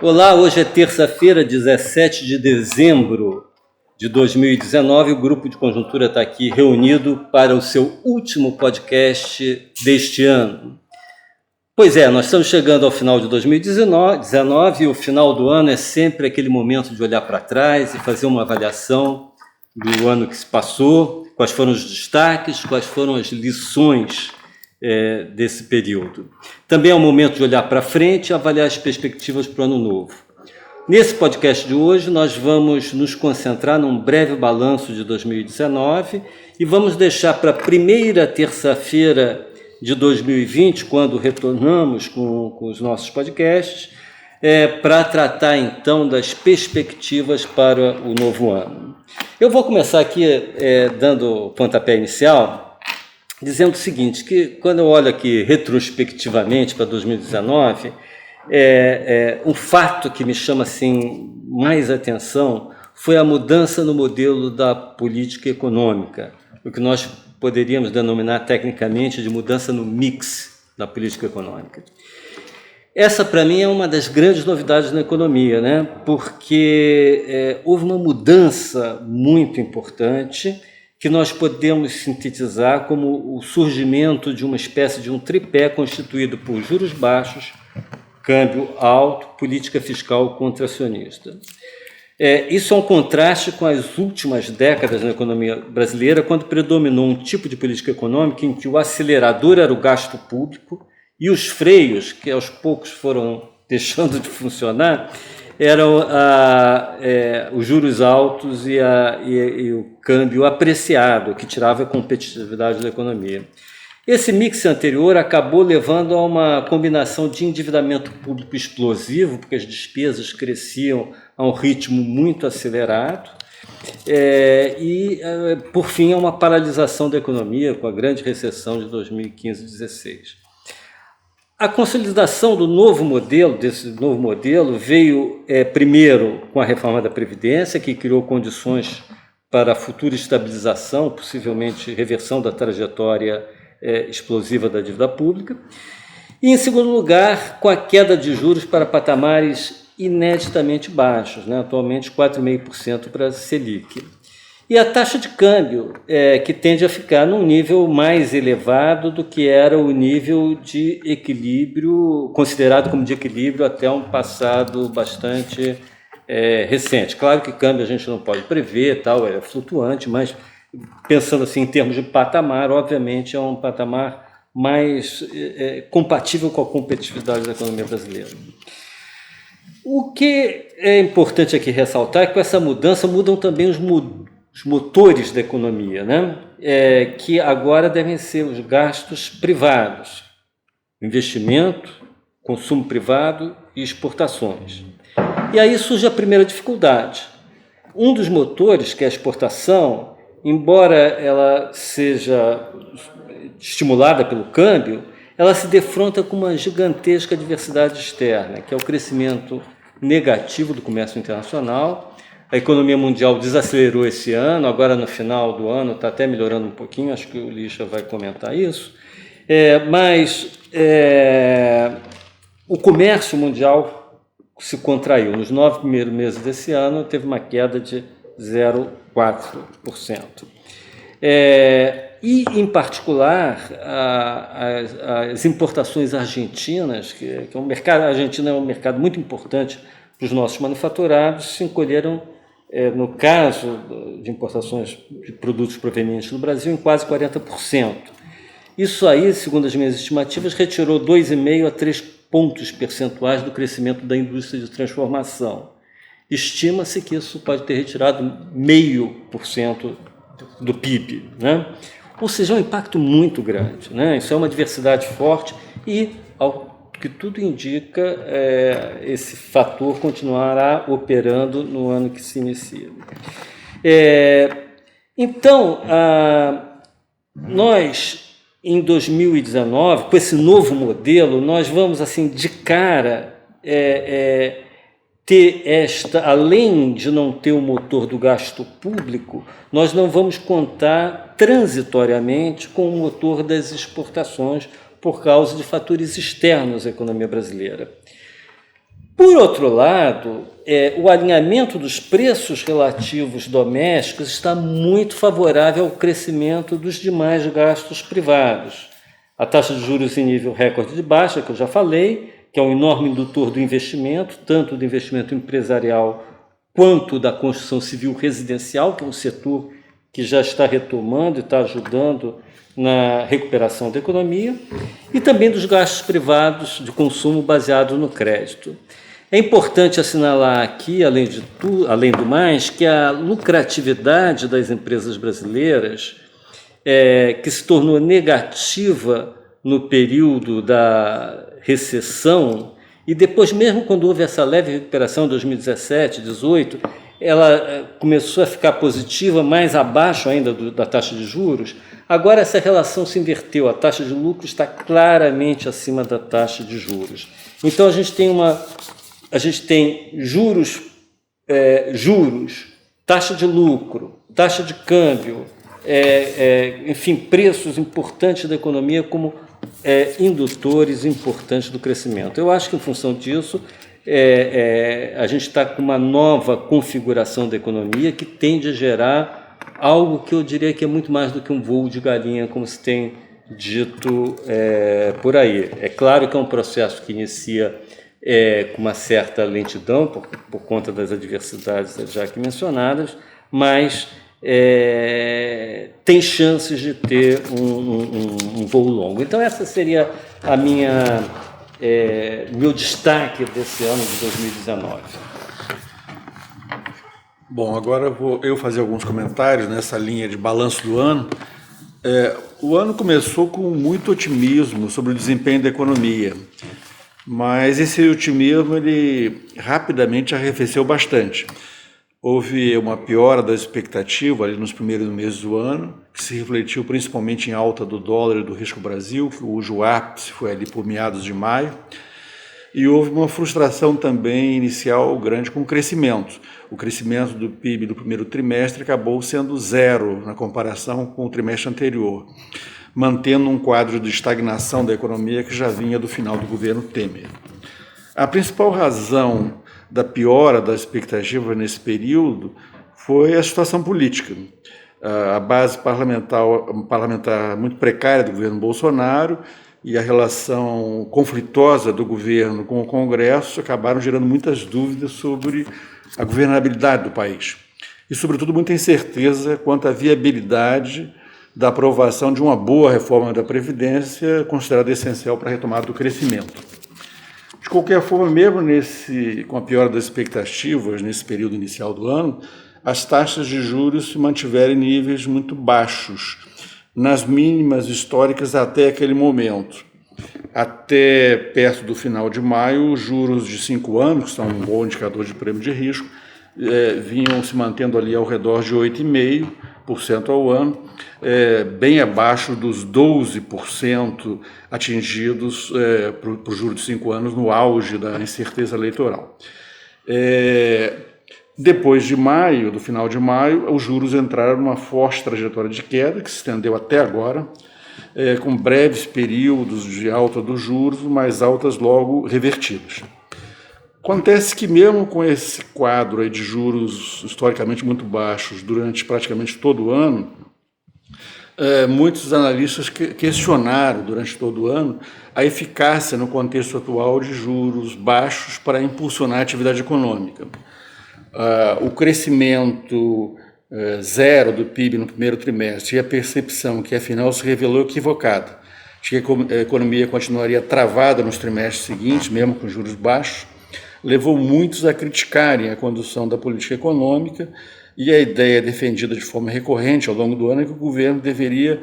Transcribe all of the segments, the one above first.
Olá, hoje é terça-feira, 17 de dezembro de 2019. O Grupo de Conjuntura está aqui reunido para o seu último podcast deste ano. Pois é, nós estamos chegando ao final de 2019 e o final do ano é sempre aquele momento de olhar para trás e fazer uma avaliação do ano que se passou, quais foram os destaques, quais foram as lições desse período. Também é o momento de olhar para frente e avaliar as perspectivas para o ano novo. Nesse podcast de hoje, nós vamos nos concentrar num breve balanço de 2019 e vamos deixar para a primeira terça-feira de 2020, quando retornamos com os nossos podcasts, para tratar então das perspectivas para o novo ano. Eu vou começar aqui dando o pontapé inicial, dizendo o seguinte, que quando eu olho aqui retrospectivamente para 2019, um fato que me chama assim mais atenção foi a mudança no modelo da política econômica, o que nós poderíamos denominar tecnicamente de mudança no mix da política econômica. Essa, para mim, é uma das grandes novidades na economia, né? Porque houve uma mudança muito importante que nós podemos sintetizar como o surgimento de uma espécie de um tripé constituído por juros baixos, câmbio alto, política fiscal contracionista. Isso é um contraste com as últimas décadas na economia brasileira, quando predominou um tipo de política econômica em que o acelerador era o gasto público e os freios, que aos poucos foram deixando de funcionar, eram os juros altos e o câmbio apreciado, que tirava a competitividade da economia. Esse mix anterior acabou levando a uma combinação de endividamento público explosivo, porque as despesas cresciam a um ritmo muito acelerado, por fim, a uma paralisação da economia com a grande recessão de 2015-16. A consolidação desse novo modelo, veio primeiro com a reforma da Previdência, que criou condições para a futura estabilização, possivelmente reversão da trajetória explosiva da dívida pública, e, em segundo lugar, com a queda de juros para patamares ineditamente baixos, né? Atualmente 4,5% para a Selic. E a taxa de câmbio, que tende a ficar num nível mais elevado do que era o nível de equilíbrio, considerado como de equilíbrio até um passado bastante recente. Claro que câmbio a gente não pode prever, tal, é flutuante, mas pensando assim em termos de patamar, obviamente é um patamar mais compatível com a competitividade da economia brasileira. O que é importante aqui ressaltar é que com essa mudança mudam também os motores da economia, né? Que agora devem ser os gastos privados, investimento, consumo privado e exportações. E aí surge a primeira dificuldade. Um dos motores, que é a exportação, embora ela seja estimulada pelo câmbio, ela se defronta com uma gigantesca diversidade externa, que é o crescimento negativo do comércio internacional. A economia mundial desacelerou esse ano, agora no final do ano está até melhorando um pouquinho, acho que o Lixa vai comentar isso, mas o comércio mundial se contraiu. Nos 9 primeiros meses desse ano, teve uma queda de 0,4%. E, em particular, as importações argentinas, que é um mercado, a Argentina é um mercado muito importante para os nossos manufaturados, se encolheram, no caso de importações de produtos provenientes do Brasil, em quase 40%. Isso aí, segundo as minhas estimativas, retirou 2,5 a 3 pontos percentuais do crescimento da indústria de transformação. Estima-se que isso pode ter retirado 0,5% do PIB, né? Ou seja, é um impacto muito grande, né? Isso é uma diversidade forte e, ao que tudo indica, esse fator continuará operando no ano que se inicia. Então, nós, em 2019, com esse novo modelo, nós vamos, assim, de cara, além de não ter o motor do gasto público, nós não vamos contar transitoriamente com o motor das exportações por causa de fatores externos à economia brasileira. Por outro lado, o alinhamento dos preços relativos domésticos está muito favorável ao crescimento dos demais gastos privados. A taxa de juros em nível recorde de baixa, que eu já falei, que é um enorme indutor do investimento, tanto do investimento empresarial quanto da construção civil residencial, que é um setor que já está retomando e está ajudando na recuperação da economia, e também dos gastos privados de consumo baseado no crédito. É importante assinalar aqui, além do mais, que a lucratividade das empresas brasileiras, que se tornou negativa no período da recessão, e depois, mesmo quando houve essa leve recuperação em 2017, 2018, ela começou a ficar positiva, mais abaixo ainda da taxa de juros. Agora essa relação se inverteu, a taxa de lucro está claramente acima da taxa de juros. Então a gente tem juros, taxa de lucro, taxa de câmbio, enfim, preços importantes da economia como indutores importantes do crescimento. Eu acho que, em função disso, a gente está com uma nova configuração da economia que tende a gerar algo que eu diria que é muito mais do que um voo de galinha, como se tem dito por aí. É claro que é um processo que inicia com uma certa lentidão, por conta das adversidades já aqui mencionadas, mas tem chances de ter um voo longo. Então, essa seria a meu destaque desse ano de 2019. Bom, agora vou eu fazer alguns comentários nessa linha de balanço do ano. O ano começou com muito otimismo sobre o desempenho da economia, mas esse otimismo ele rapidamente arrefeceu bastante. Houve uma piora da expectativa ali nos primeiros meses do ano, que se refletiu principalmente em alta do dólar e do risco Brasil, cujo ápice foi ali por meados de maio. E houve uma frustração também inicial grande com o crescimento. O crescimento do PIB do primeiro trimestre acabou sendo zero na comparação com o trimestre anterior, mantendo um quadro de estagnação da economia que já vinha do final do governo Temer. A principal razão da piora da expectativa nesse período foi a situação política. A base parlamentar muito precária do governo Bolsonaro e a relação conflitosa do governo com o Congresso acabaram gerando muitas dúvidas sobre a governabilidade do país e, sobretudo, muita incerteza quanto à viabilidade da aprovação de uma boa reforma da Previdência, considerada essencial para a retomada do crescimento. De qualquer forma, mesmo com a piora das expectativas nesse período inicial do ano, as taxas de juros se mantiveram em níveis muito baixos, nas mínimas históricas até aquele momento. Até perto do final de maio, os juros de 5 anos, que são um bom indicador de prêmio de risco, vinham se mantendo ali ao redor de 8,5% ao ano, bem abaixo dos 12% atingidos para o juro de 5 anos no auge da incerteza eleitoral. Depois de maio, do final de maio, os juros entraram numa forte trajetória de queda, que se estendeu até agora, com breves períodos de alta dos juros, mas altas logo revertidas. Acontece que mesmo com esse quadro aí de juros historicamente muito baixos durante praticamente todo o ano, muitos analistas questionaram durante todo o ano a eficácia no contexto atual de juros baixos para impulsionar a atividade econômica. O crescimento zero do PIB no primeiro trimestre e a percepção que afinal se revelou equivocada, de que a economia continuaria travada nos trimestres seguintes, mesmo com juros baixos, levou muitos a criticarem a condução da política econômica, e a ideia defendida de forma recorrente ao longo do ano é que o governo deveria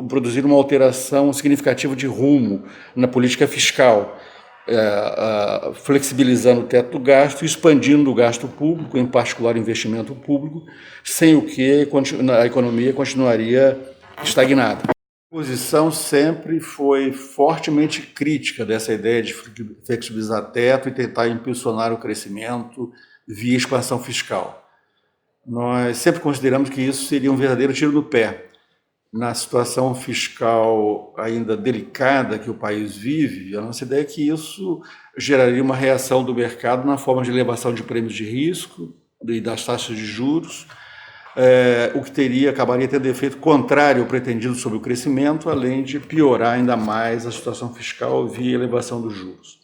produzir uma alteração significativa de rumo na política fiscal, flexibilizando o teto do gasto e expandindo o gasto público, em particular o investimento público, sem o que a economia continuaria estagnada. A posição sempre foi fortemente crítica dessa ideia de flexibilizar teto e tentar impulsionar o crescimento via expansão fiscal. Nós sempre consideramos que isso seria um verdadeiro tiro no pé, na situação fiscal ainda delicada que o país vive, a nossa ideia é que isso geraria uma reação do mercado na forma de elevação de prêmios de risco e das taxas de juros, o que acabaria tendo efeito contrário ao pretendido sobre o crescimento, além de piorar ainda mais a situação fiscal via elevação dos juros.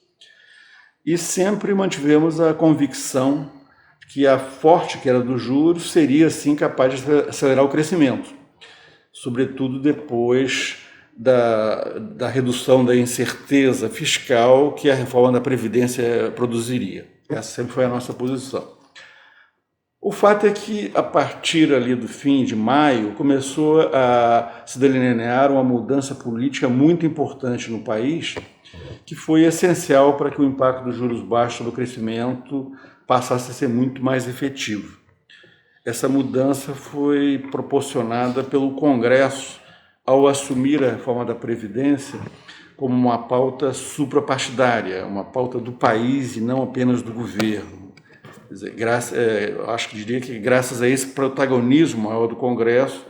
E sempre mantivemos a convicção que a forte queda dos juros seria, sim, capaz de acelerar o crescimento, sobretudo depois da redução da incerteza fiscal que a reforma da Previdência produziria. Essa sempre foi a nossa posição. O fato é que, a partir ali do fim de maio, começou a se delinear uma mudança política muito importante no país, que foi essencial para que o impacto dos juros baixos sobre o crescimento passasse a ser muito mais efetivo. Essa mudança foi proporcionada pelo Congresso ao assumir a reforma da Previdência como uma pauta suprapartidária, uma pauta do país e não apenas do governo. Quer dizer, acho que diria que graças a esse protagonismo maior do Congresso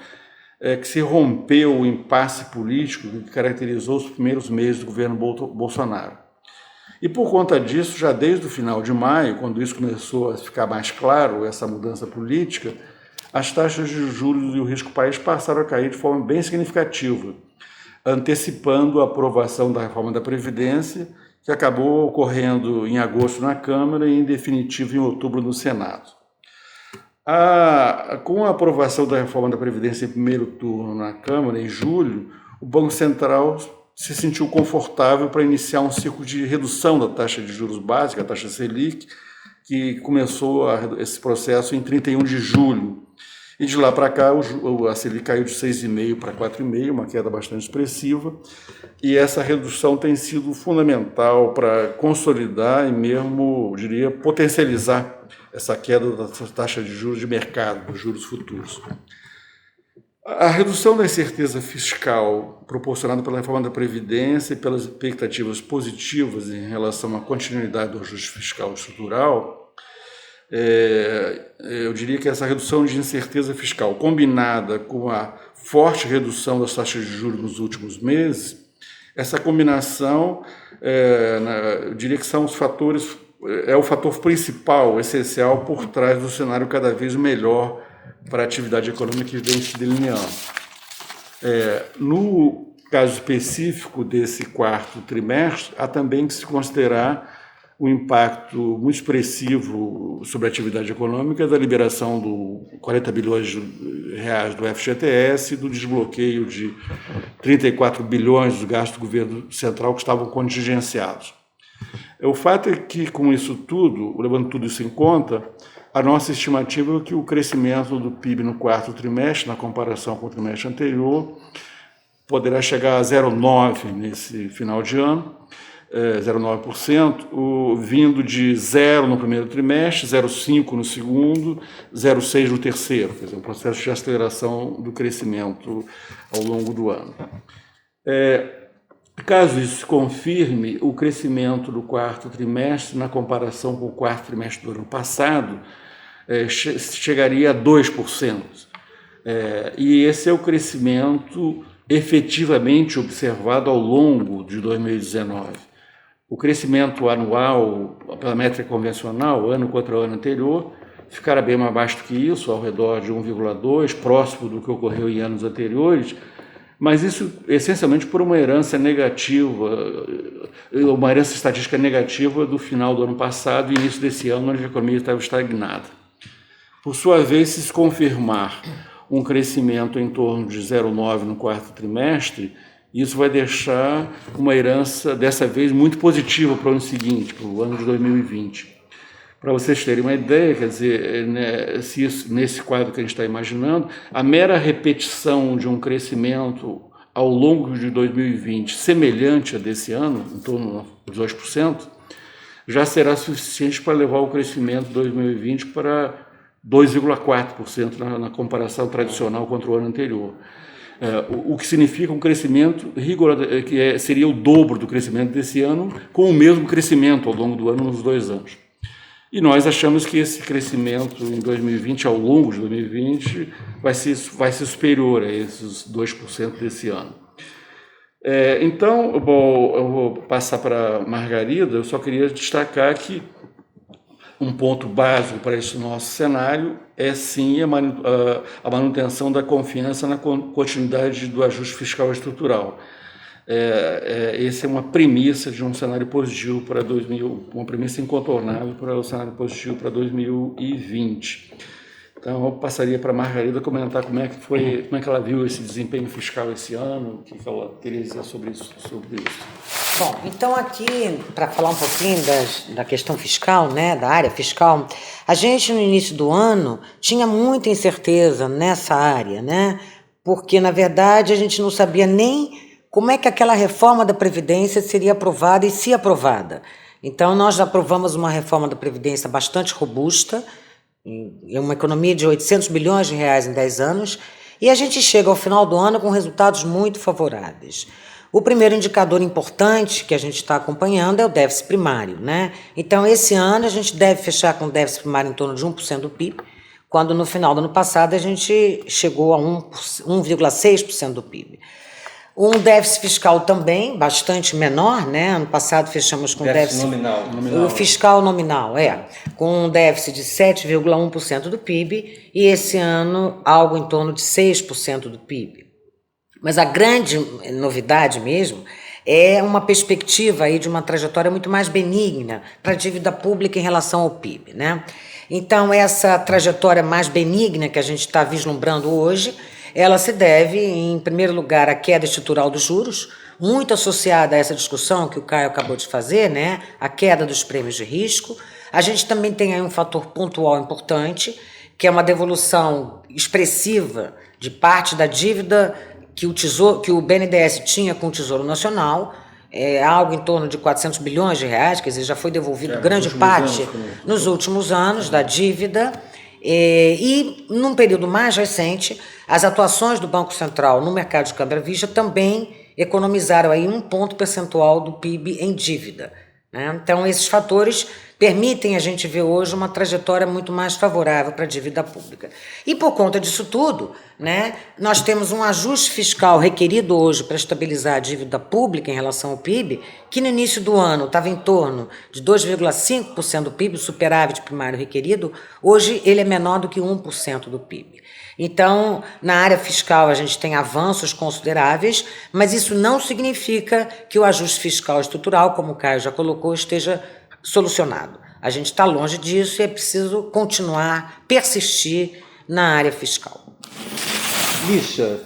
que se rompeu o impasse político que caracterizou os primeiros meses do governo Bolsonaro. E por conta disso, já desde o final de maio, quando isso começou a ficar mais claro, essa mudança política, as taxas de juros e o risco país passaram a cair de forma bem significativa, antecipando a aprovação da reforma da Previdência, que acabou ocorrendo em agosto na Câmara e, em definitivo, em outubro no Senado. Com a aprovação da reforma da Previdência em primeiro turno na Câmara, em julho, o Banco Central se sentiu confortável para iniciar um ciclo de redução da taxa de juros básica, a taxa Selic, que começou esse processo em 31 de julho. E de lá para cá, a Selic caiu de 6,5% para 4,5%, uma queda bastante expressiva, e essa redução tem sido fundamental para consolidar e mesmo, eu diria, potencializar essa queda da taxa de juros de mercado, dos juros futuros. A redução da incerteza fiscal proporcionada pela reforma da Previdência e pelas expectativas positivas em relação à continuidade do ajuste fiscal estrutural, eu diria que essa redução de incerteza fiscal, combinada com a forte redução das taxas de juros nos últimos meses, essa combinação, eu diria que são os fatores, é o fator principal, essencial, por trás do cenário cada vez melhor para a atividade econômica que vem se delineando. No caso específico desse quarto trimestre, há também que se considerar o impacto muito expressivo sobre a atividade econômica da liberação de 40 bilhões de reais do FGTS e do desbloqueio de 34 bilhões dos gastos do governo central que estavam contingenciados. O fato é que, com isso tudo, levando tudo isso em conta, a nossa estimativa é que o crescimento do PIB no quarto trimestre, na comparação com o trimestre anterior, poderá chegar a 0,9% nesse final de ano, 0,9%, vindo de 0 no primeiro trimestre, 0,5 no segundo, 0,6 no terceiro, quer dizer, um processo de aceleração do crescimento ao longo do ano. Caso isso se confirme, o crescimento do quarto trimestre, na comparação com o quarto trimestre do ano passado, chegaria a 2%. E esse é o crescimento efetivamente observado ao longo de 2019. O crescimento anual, pela métrica convencional, ano contra ano anterior, ficará bem mais baixo do que isso, ao redor de 1,2%, próximo do que ocorreu em anos anteriores, mas isso essencialmente por uma herança negativa, uma herança estatística negativa do final do ano passado e início desse ano, onde a economia estava estagnada. Por sua vez, se confirmar um crescimento em torno de 0,9% no quarto trimestre, isso vai deixar uma herança, dessa vez, muito positiva para o ano seguinte, para o ano de 2020. Para vocês terem uma ideia, quer dizer, se isso, nesse quadro que a gente está imaginando, a mera repetição de um crescimento ao longo de 2020 semelhante a desse ano, em torno de 2%, já será suficiente para levar o crescimento de 2020 para 2,4% na comparação tradicional contra o ano anterior. O que significa um crescimento que seria o dobro do crescimento desse ano, com o mesmo crescimento ao longo do ano nos 2 anos. E nós achamos que esse crescimento em 2020, ao longo de 2020, vai ser superior a esses 2% desse ano. Então, eu vou passar para a Margarida. Eu só queria destacar que um ponto básico para esse nosso cenário é, sim, a manutenção da confiança na continuidade do ajuste fiscal estrutural. Essa é uma premissa de um cenário positivo para uma premissa incontornável para o cenário positivo para 2020. Então, eu passaria para a Margarida comentar como é que ela viu esse desempenho fiscal esse ano, o que ela queria dizer sobre isso. Bom, então aqui, para falar um pouquinho da questão fiscal, né, da área fiscal, a gente no início do ano tinha muita incerteza nessa área, né, porque na verdade a gente não sabia nem como é que aquela reforma da Previdência seria aprovada e se aprovada. Então nós aprovamos uma reforma da Previdência bastante robusta, uma economia de 800 bilhões de reais em 10 anos, e a gente chega ao final do ano com resultados muito favoráveis. O primeiro indicador importante que a gente está acompanhando é o déficit primário, né? Então, esse ano a gente deve fechar com o déficit primário em torno de 1% do PIB, quando no final do ano passado a gente chegou a 1,6% do PIB. Um déficit fiscal também bastante menor, né? Ano passado fechamos com déficit nominal. O fiscal nominal, com um déficit de 7,1% do PIB, e esse ano algo em torno de 6% do PIB. Mas a grande novidade mesmo é uma perspectiva aí de uma trajetória muito mais benigna para a dívida pública em relação ao PIB, né? Então, essa trajetória mais benigna que a gente está vislumbrando hoje, ela se deve, em primeiro lugar, à queda estrutural dos juros, muito associada a essa discussão que o Caio acabou de fazer, né? A queda dos prêmios de risco. A gente também tem aí um fator pontual importante, que é uma devolução expressiva de parte da dívida que o BNDES tinha com o Tesouro Nacional, algo em torno de 400 bilhões de reais, quer dizer, já foi devolvido grande parte nos últimos anos da dívida. E, num período mais recente, as atuações do Banco Central no mercado de câmbio à vista também economizaram aí 1 ponto percentual do PIB em dívida, né? Então, esses fatores permitem a gente ver hoje uma trajetória muito mais favorável para a dívida pública. E por conta disso tudo, né, nós temos um ajuste fiscal requerido hoje para estabilizar a dívida pública em relação ao PIB, que no início do ano estava em torno de 2,5% do PIB, o superávit primário requerido, hoje ele é menor do que 1% do PIB. Então, na área fiscal a gente tem avanços consideráveis, mas isso não significa que o ajuste fiscal estrutural, como o Caio já colocou, esteja solucionado. A gente está longe disso e é preciso continuar, persistir na área fiscal. Lixa,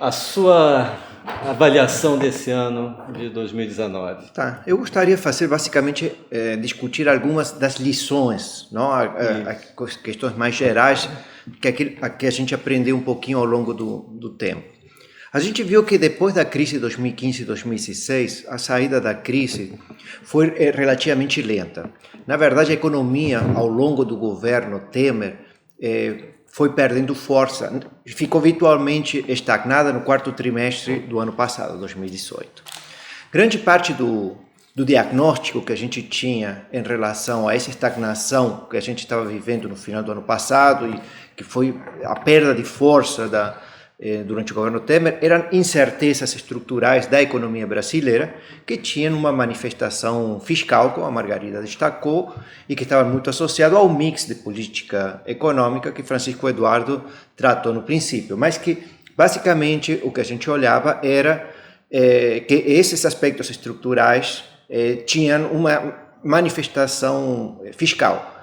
a sua avaliação desse ano de 2019. Tá, eu gostaria de fazer basicamente discutir algumas das lições, não? As questões mais gerais que a gente aprendeu um pouquinho ao longo do tempo. A gente viu que depois da crise de 2015 e 2016, a saída da crise foi relativamente lenta. Na verdade, a economia, ao longo do governo Temer, foi perdendo força, ficou virtualmente estagnada no quarto trimestre do ano passado, 2018. Grande parte do diagnóstico que a gente tinha em relação a essa estagnação que a gente estava vivendo no final do ano passado e que foi a perda de força durante o governo Temer, eram incertezas estruturais da economia brasileira que tinham uma manifestação fiscal, como a Margarida destacou, e que estava muito associado ao mix de política econômica que Francisco Eduardo tratou no princípio, mas que basicamente o que a gente olhava era que esses aspectos estruturais tinham uma manifestação fiscal.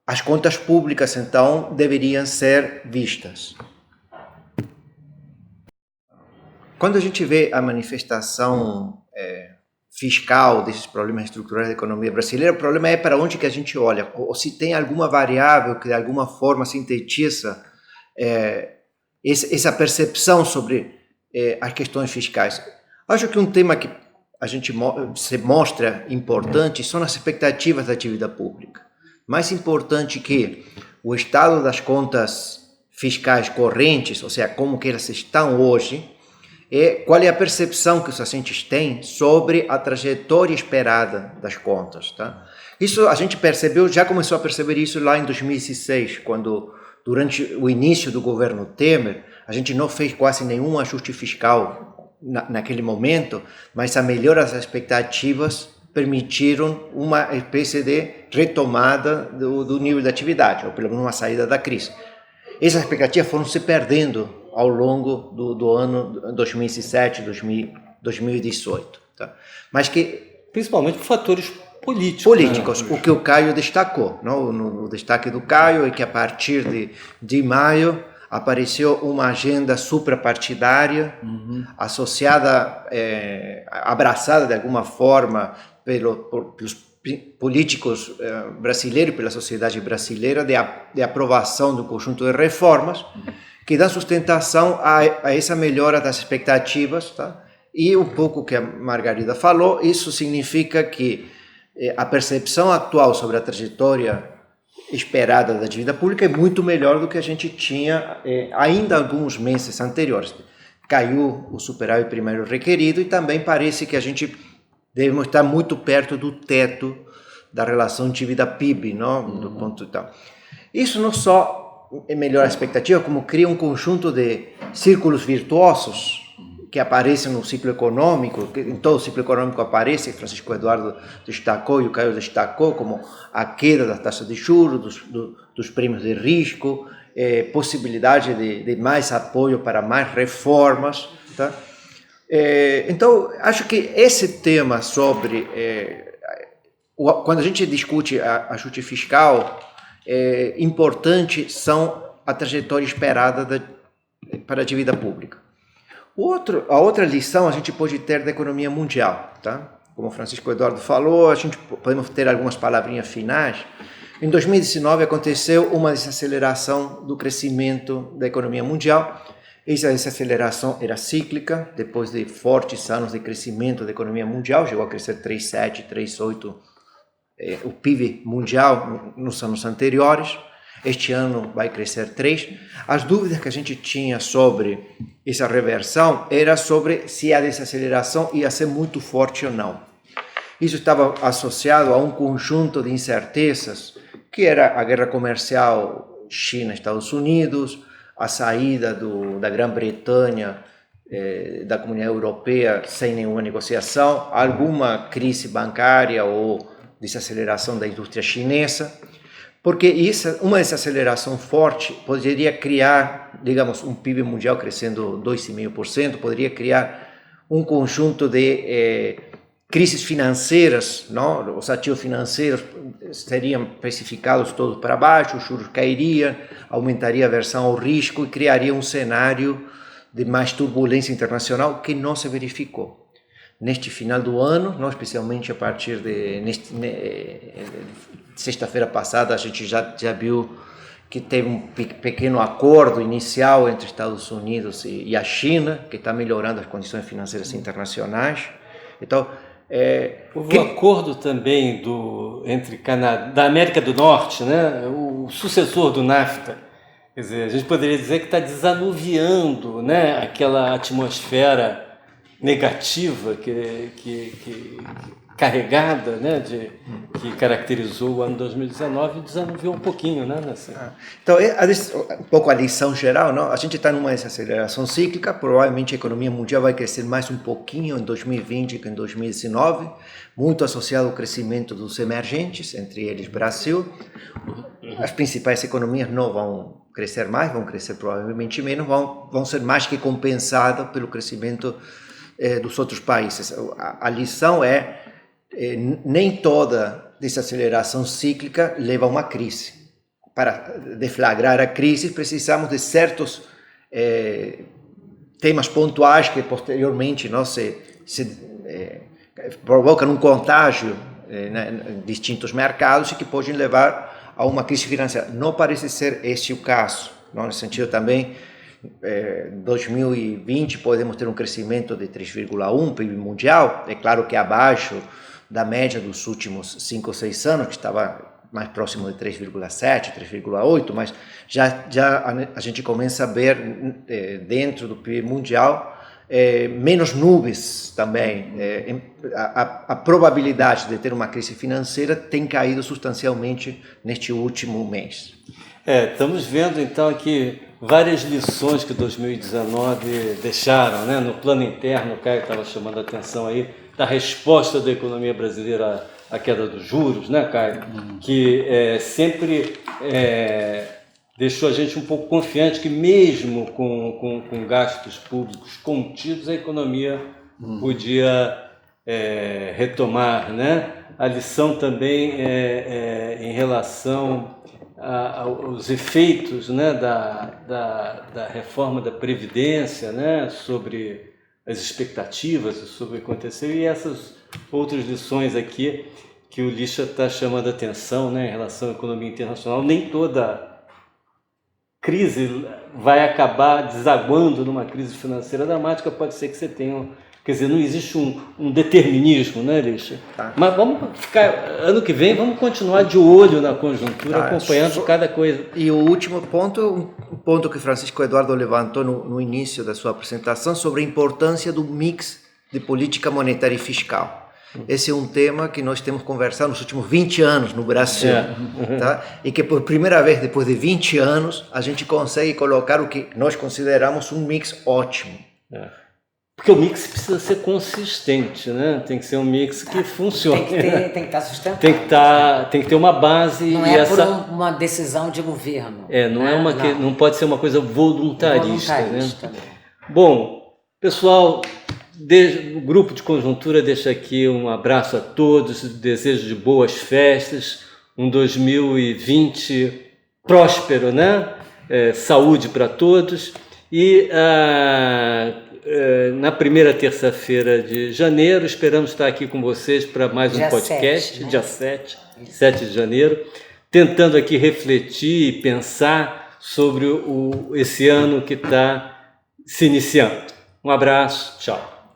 As contas públicas, então, deveriam ser vistas. Quando a gente vê a manifestação fiscal desses problemas estruturais da economia brasileira, o problema é para onde que a gente olha, ou se tem alguma variável que de alguma forma sintetiza essa percepção sobre as questões fiscais. Acho que um tema que a gente se mostra importante são as expectativas da dívida pública. Mais importante que o estado das contas fiscais correntes, ou seja, como que elas estão hoje, qual é a percepção que os agentes têm sobre a trajetória esperada das contas, tá? Isso a gente percebeu, já começou a perceber isso lá em 2016, quando, durante o início do governo Temer, a gente não fez quase nenhum ajuste fiscal naquele momento, mas a melhora das expectativas permitiram uma espécie de retomada do nível de atividade, ou pelo menos uma saída da crise. Essas expectativas foram se perdendo ao longo do ano 2017, 2018. Tá? Mas que... Principalmente por fatores políticos. Né? O que o Caio destacou. Não? No destaque do Caio é que a partir de maio apareceu uma agenda suprapartidária, associada, abraçada de alguma forma pelos políticos brasileiros, pela sociedade brasileira, de aprovação do conjunto de reformas que dão sustentação a essa melhora das expectativas, tá? E um pouco que a Margarida falou, isso significa que a percepção atual sobre a trajetória esperada da dívida pública é muito melhor do que a gente tinha ainda alguns meses anteriores. Caiu o superávit primário requerido e também parece que a gente devemos estar muito perto do teto da relação dívida-PIB, não? Do ponto tal. Isso não só melhora a expectativa, como cria um conjunto de círculos virtuosos que aparecem no ciclo econômico, que em todo o ciclo econômico aparece, Francisco Eduardo destacou e o Caio destacou, como a queda das taxas de juros, dos prêmios de risco, possibilidade de mais apoio para mais reformas, tá? Então, acho que esse tema sobre... quando a gente discute ajuste fiscal, importante são a trajetória esperada para a dívida pública. A outra lição a gente pode ter da economia mundial, tá? Como o Francisco Eduardo falou, a gente podemos ter algumas palavrinhas finais. Em 2019 aconteceu uma desaceleração do crescimento da economia mundial. Essa desaceleração era cíclica, depois de fortes anos de crescimento da economia mundial, chegou a crescer 3,7%, 3,8% o PIB mundial nos anos anteriores. Este ano vai crescer 3%. As dúvidas que a gente tinha sobre essa reversão era sobre se a desaceleração ia ser muito forte ou não. Isso estava associado a um conjunto de incertezas, que era a guerra comercial China-Estados Unidos, a saída da Grã-Bretanha da Comunidade Europeia sem nenhuma negociação, alguma crise bancária ou desaceleração da indústria chinesa, porque uma desaceleração forte poderia criar, digamos, um PIB mundial crescendo 2,5%, poderia criar um conjunto de crises financeiras, não? Os ativos financeiros seriam precificados todos para baixo, os juros cairiam, aumentaria a aversão ao risco e criaria um cenário de mais turbulência internacional que não se verificou. Neste final do ano, não, especialmente a partir de sexta-feira passada, a gente já viu que teve um pequeno acordo inicial entre Estados Unidos e a China, que está melhorando as condições financeiras internacionais. Então, houve um acordo também entre da América do Norte, né? O sucessor do NAFTA. Quer dizer, a gente poderia dizer que está desanuviando, né? Aquela atmosfera negativa carregada, né, que caracterizou o ano 2019 e desanuviou um pouquinho, né, nessa... Então, um pouco a lição geral, não? A gente está numa desaceleração cíclica, provavelmente a economia mundial vai crescer mais um pouquinho em 2020 que em 2019, muito associado ao crescimento dos emergentes, entre eles Brasil. As principais economias não vão crescer mais, vão crescer provavelmente menos, vão ser mais que compensadas pelo crescimento dos outros países. A lição nem toda desaceleração cíclica leva a uma crise. Para deflagrar a crise, precisamos de certos temas pontuais que posteriormente não se provocam um contágio em distintos mercados e que podem levar a uma crise financeira. Não parece ser este o caso. Não? Nesse sentido também, 2020 podemos ter um crescimento de 3,1% PIB mundial, é claro que abaixo da média dos últimos 5 ou 6 anos, que estava mais próximo de 3,7%, 3,8%, mas já a gente começa a ver dentro do PIB mundial menos nuvens também. A probabilidade de ter uma crise financeira tem caído substancialmente neste último mês. Estamos vendo então aqui várias lições que 2019 deixaram, né? No plano interno, o Caio estava chamando a atenção aí da resposta da economia brasileira à queda dos juros, né, Caio? Que sempre deixou a gente um pouco confiante que mesmo com gastos públicos contidos, a economia podia retomar, né? A lição também em relação aos efeitos, né, da reforma da Previdência, né, sobre as expectativas, sobre o que aconteceu, e essas outras lições aqui que o Licha está chamando a atenção, né, em relação à economia internacional. Nem toda crise vai acabar desaguando numa crise financeira dramática, pode ser que você tenha... Quer dizer, não existe um determinismo, né, Licha? Tá. Mas vamos ficar, ano que vem, vamos continuar de olho na conjuntura, acompanhando cada coisa. E o último ponto, um ponto que Francisco Eduardo levantou no início da sua apresentação, sobre a importância do mix de política monetária e fiscal. Esse é um tema que nós temos conversado nos últimos 20 anos no Brasil, tá? E que por primeira vez, depois de 20 anos, a gente consegue colocar o que nós consideramos um mix ótimo. Porque o mix precisa ser consistente, né? Tem que ser um mix que funcione. Tem que estar sustentável. Tem que ter uma base. Não é por uma decisão de governo. Não pode ser uma coisa voluntarista. Né? Bom, pessoal, o grupo de conjuntura deixa aqui um abraço a todos, desejo de boas festas, um 2020 próspero, né? Saúde para todos. E na primeira terça-feira de janeiro, esperamos estar aqui com vocês para mais um podcast, 7, né? Dia 7 de janeiro, tentando aqui refletir e pensar sobre esse ano que está se iniciando. Um abraço, tchau.